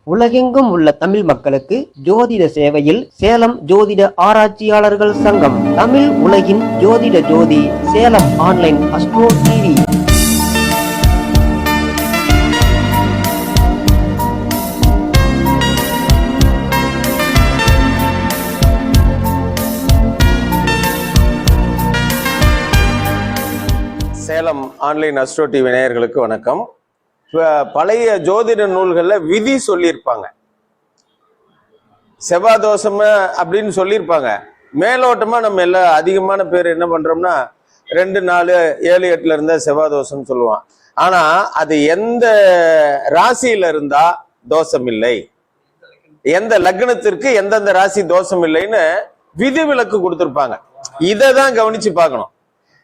உலகெங்கும் உள்ள தமிழ் மக்களுக்கு ஜோதிட சேவையில் சேலம் ஜோதிட ஆராய்ச்சியாளர்கள் சங்கம். தமிழ் உலகின் ஜோதிட ஜோதி Salem online astro TV. Salem online astro TV நேயர்களுக்கு வணக்கம். பழைய ஜோதிட நூல்கள்ல விதி சொல்லியிருப்பாங்க, செவ்வாதோஷம் அப்படின்னு சொல்லியிருப்பாங்க. மேலோட்டமா நம்ம எல்லாம் அதிகமான பேர் என்ன பண்றோம்னா 2, 4, 7, 8 இருந்தா செவ்வாதோஷம் சொல்லுவான். ஆனா அது எந்த ராசியில இருந்தா தோஷம் இல்லை, எந்த லக்னத்திற்கு எந்தெந்த ராசி தோஷம் இல்லைன்னு விதிவிலக்கு கொடுத்துருப்பாங்க. இதை தான் கவனிச்சு பார்க்கணும்.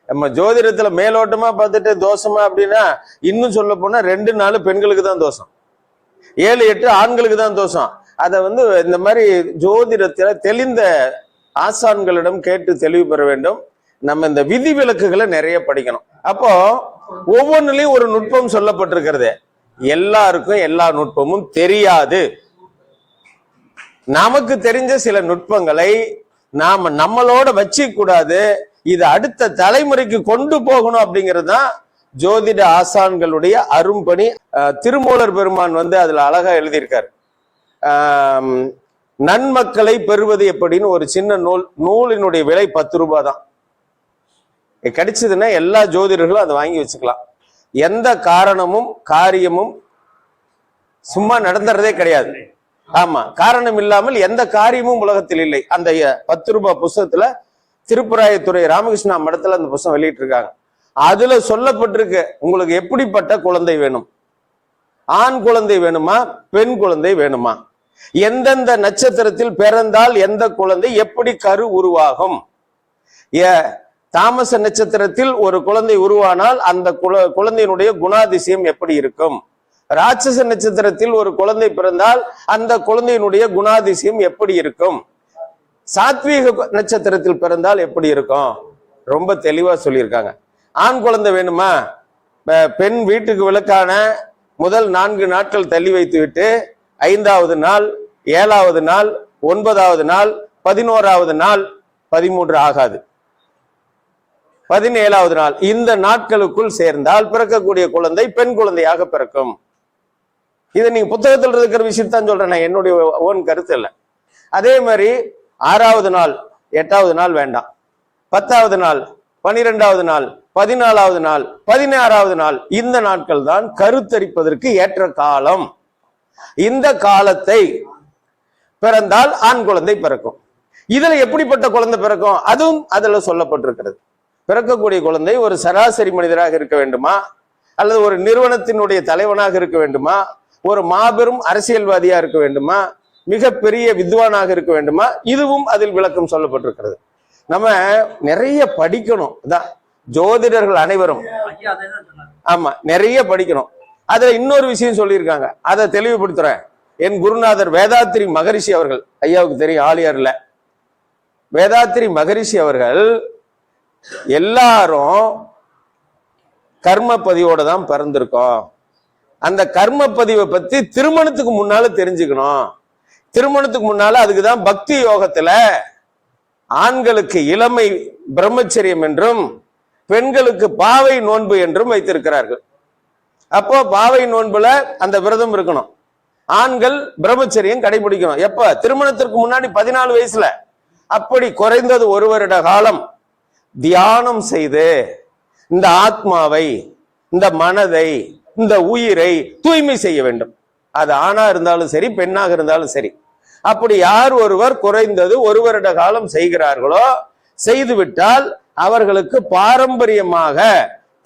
நம்ம ஜோதிடத்துல மேலோட்டமா பார்த்துட்டு தோஷமா அப்படின்னா இன்னும் சொல்ல போனா 2, 4 பெண்களுக்கு தான் தோஷம், 7, 8 ஆண்களுக்கு தான் தோஷம். அதை இந்த மாதிரி ஜோதிடத்துல தெளிந்த ஆசான்களிடம் கேட்டு தெளிவு பெற வேண்டும். நம்ம இந்த விதி விலக்குகளை நிறைய படிக்கணும். அப்போ ஒவ்வொன்றுலயும் ஒரு நுட்பம் சொல்லப்பட்டிருக்கிறது. எல்லாருக்கும் எல்லா நுட்பமும் தெரியாது. நமக்கு தெரிஞ்ச சில நுட்பங்களை நாம நம்மளோட வச்சு கூடாது, இது அடுத்த தலைமுறைக்கு கொண்டு போகணும் அப்படிங்கிறது தான் ஜோதிட ஆசான்களுடைய அரும்பணி. திருமூலர் பெருமான் அதுல அழகா எழுதியிருக்காரு. நன்மக்களை பெறுவது எப்படின்னு ஒரு சின்ன நூலினுடைய விலை 10 ரூபாய் தான். கிடைச்சதுன்னா எல்லா ஜோதிடர்களும் அதை வாங்கி வச்சுக்கலாம். எந்த காரணமும் காரியமும் சும்மா நடந்துறதே கிடையாது. ஆமா, காரணம் இல்லாமல் எந்த காரியமும் உலகத்தில் இல்லை. அந்த 10 ரூபாய் புஸ்தகத்துல திருப்புராயத்துறை ராமகிருஷ்ணா மடத்துல அந்த புத்தகம் வெளியிட்டு இருக்காங்க. அதுல சொல்லப்பட்டிருக்கு, உங்களுக்கு எப்படிப்பட்ட குழந்தை வேணும், ஆண் குழந்தை வேணுமா, பெண் குழந்தை வேணுமா, எந்தெந்த நட்சத்திரத்தில் பிறந்தால் எந்த குழந்தை எப்படி கரு உருவாகும், தாமச நட்சத்திரத்தில் ஒரு குழந்தை உருவானால் அந்த குழந்தையினுடைய குணாதிசயம் எப்படி இருக்கும், ராட்சச நட்சத்திரத்தில் ஒரு குழந்தை பிறந்தால் அந்த குழந்தையினுடைய குணாதிசயம் எப்படி இருக்கும், சாத்வீக நட்சத்திரத்தில் பிறந்தால் எப்படி இருக்கும், ரொம்ப தெளிவா சொல்லியிருக்காங்க. ஆண் குழந்தை வேணுமா, பெண் வீட்டுக்கு விளக்கான முதல் 4 நாட்கள் தள்ளி வைத்து விட்டு 5வது நாள், 7வது நாள், 9வது நாள், 11வது நாள், 13 ஆகாது, 17வது நாள், இந்த நாட்களுக்குள் சேர்ந்தால் பிறக்கக்கூடிய குழந்தை பெண் குழந்தையாக பிறக்கும். இதை நீங்க புத்தகத்தில் இருக்கிற விஷயத்தான் சொல்றேன், என்னுடைய ஓன் கருத்து இல்லை. அதே மாதிரி 6வது நாள், 8வது நாள் வேண்டாம், 10வது நாள், 12வது நாள், 14வது நாள், 16வது நாள், இந்த நாட்கள் தான் கருத்தரிப்பதற்கு ஏற்ற காலம். இந்த காலத்தை பிறந்தால் ஆண் குழந்தை பிறக்கும். இதுல எப்படிப்பட்ட குழந்தை பிறக்கும் அதுவும் அதுல சொல்லப்பட்டிருக்கிறது. பிறக்கக்கூடிய குழந்தை ஒரு சராசரி மனிதராக இருக்க வேண்டுமா, அல்லது ஒரு நிறுவனத்தினுடைய தலைவனாக இருக்க வேண்டுமா, ஒரு மாபெரும் அரசியல்வாதியா இருக்க வேண்டுமா, மிகப்பெரிய வித்வானாக இருக்க வேண்டுமா, இதுவும் அதில் விளக்கம் சொல்லப்பட்டிருக்கிறது. நம்ம நிறைய படிக்கணும். அதான் ஜோதிடர்கள் அனைவரும் ஆமா நிறைய படிக்கணும். அதுல இன்னொரு விஷயம் சொல்லியிருக்காங்க, அதை தெளிவுபடுத்துறேன். என் குருநாதர் வேதாத்திரி மகரிஷி அவர்கள், ஐயாவுக்கு தெரியும், ஆலியார்ல வேதாத்திரி மகரிஷி அவர்கள், எல்லாரும் கர்ம பதிவோட தான் பிறந்திருக்கோம், அந்த கர்ம பதிவை பத்தி திருமணத்துக்கு முன்னால தெரிஞ்சுக்கணும், திருமணத்துக்கு முன்னால அதுக்குதான் பக்தி யோகத்துல ஆண்களுக்கு இளமை பிரம்மச்சரியம் என்றும் பெண்களுக்கு பாவை நோன்பு என்றும் வைத்திருக்கிறார்கள். அப்போ பாவை நோன்புல அந்த விரதம் இருக்கணும், ஆண்கள் பிரம்மச்சரியம் கடைபிடிக்கணும். எப்ப? திருமணத்திற்கு முன்னாடி 14 வயசுல. அப்படி குறைந்தது 1 வருட காலம் தியானம் செய்து இந்த ஆத்மாவை, இந்த மனதை, இந்த உயிரை தூய்மை செய்ய வேண்டும். அது ஆணா இருந்தாலும் சரி, பெண்ணாக இருந்தாலும் சரி. அப்படி யார் ஒருவர் குறைந்தது 1 வருட காலம் செய்கிறார்களோ, செய்துவிட்டால் அவர்களுக்கு பாரம்பரியமாக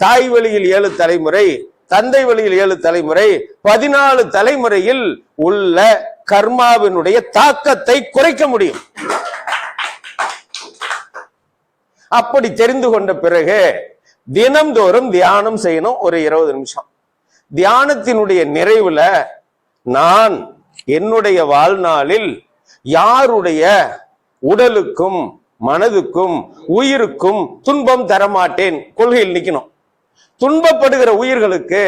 தாய் வழியில் 7 தலைமுறை, தந்தை வழியில் 7 தலைமுறை, 14 தலைமுறையில் உள்ள கர்மாவினுடைய தாக்கத்தை குறைக்க முடியும். அப்படி தெரிந்து கொண்ட பிறகு தினம்தோறும் தியானம் செய்யணும், ஒரு 20 நிமிஷம். தியானத்தினுடைய நிறைவுல நான் என்னுடைய வாழ்நாளில் யாருடைய உடலுக்கும் மனதுக்கும் உயிருக்கும் துன்பம் தரமாட்டேன் கொள்கையில் நிக்கணும். துன்பப்படுகிற உயிர்களுக்கு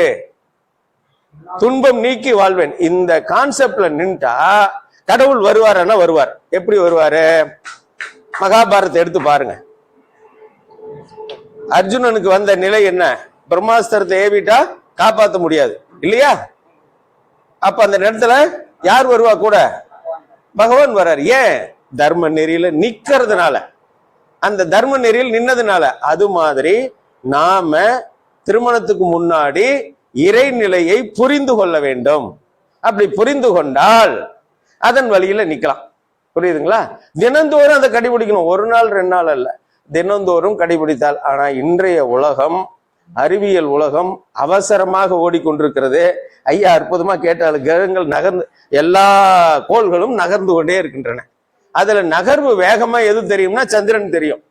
துன்பம் நீக்கி வாழ்வேன். இந்த கான்செப்ட்ல நின்ட்டா கடவுள் வருவாருன்னா வருவார். எப்படி வருவாரு? மகாபாரத்தை எடுத்து பாருங்க. அர்ஜுனனுக்கு வந்த நிலை என்ன? பிரம்மாஸ்திரத்தை ஏவிட்டா காப்பாற்ற முடியாது இல்லையா? அப்ப அந்த நேரத்துல யார் வருவா கூட? பகவான் வர்றார். ஏன்? தர்ம நெறியில நிக்கிறதுனால, அந்த தர்ம நெறியில் நின்னதுனால. அது மாதிரி நாம திருமணத்துக்கு முன்னாடி இறைநிலையை புரிந்து கொள்ள வேண்டும். அப்படி புரிந்து கொண்டால் அதன் வழியில நிக்கலாம். புரியுதுங்களா? தினந்தோறும் அதை கடைபிடிக்கணும். ஒரு நாள் 2 நாள் அல்ல, தினந்தோறும் கடைபிடித்தால். ஆனா இன்றைய உலகம், அறிவியல் உலகம் அவசரமாக ஓடிக்கொண்டிருக்கிறது. ஐயா அற்புதமா கேட்டால், கிரகங்கள் நகர்ந்து, எல்லா கோள்களும் நகர்ந்து கொண்டே இருக்கின்றன. அதுல நகர்வு வேகமா எது தெரியும்னா சந்திரன் தெரியும்.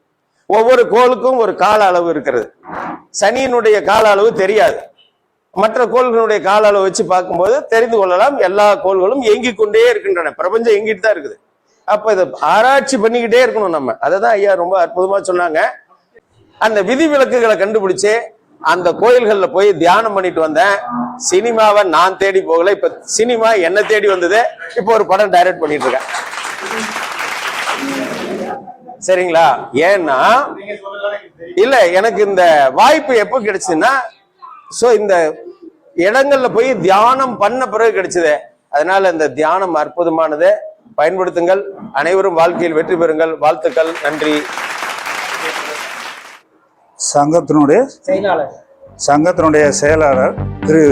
ஒவ்வொரு கோளுக்கும் ஒரு கால அளவு இருக்கிறது. சனியினுடைய கால அளவு தெரியாது. மற்ற கோள்களுடைய கால அளவு வச்சு பார்க்கும்போது தெரிந்து கொள்ளலாம். எல்லா கோள்களும் இயங்கிக் கொண்டே இருக்கின்றன. பிரபஞ்சம் இயங்கிட்டு தான் இருக்குது. அப்ப இதை ஆராய்ச்சி பண்ணிக்கிட்டே இருக்கணும் நம்ம. அதை தான் ஐயா ரொம்ப அற்புதமா சொன்னாங்க. அந்த விதிவிலக்குகளை கண்டுபிடிச்சு அந்த கோயில்கள்ல போய் தியானம் பண்ணிட்டு வந்தேன். சினிமாவை நான் தேடி போகல, இப்ப சினிமா என்ன தேடி வந்தது. இப்போ ஒரு படம் டைரக்ட் பண்ணிட்டு இருக்கேன். சரிங்களா? ஏன்னா இல்ல, எனக்கு இந்த வாய்ப்பு எப்போ கிடைச்சதுன்னா, சோ இந்த இடங்கள்ல போய் தியானம் பண்ண பிறகு கிடைச்சது. அதனால இந்த தியானம் அற்புதமானது. பயன்படுத்துங்கள். அனைவரும் வாழ்க்கையில் வெற்றி பெறுங்கள். வாழ்த்துக்கள். நன்றி. சங்கத்தினுடைய செயலாளர் திரு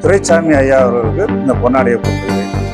துரைசாமி ஐயா அவர்களுக்கு இந்த பொன்னாடியை கொடுத்துருக்கேன்.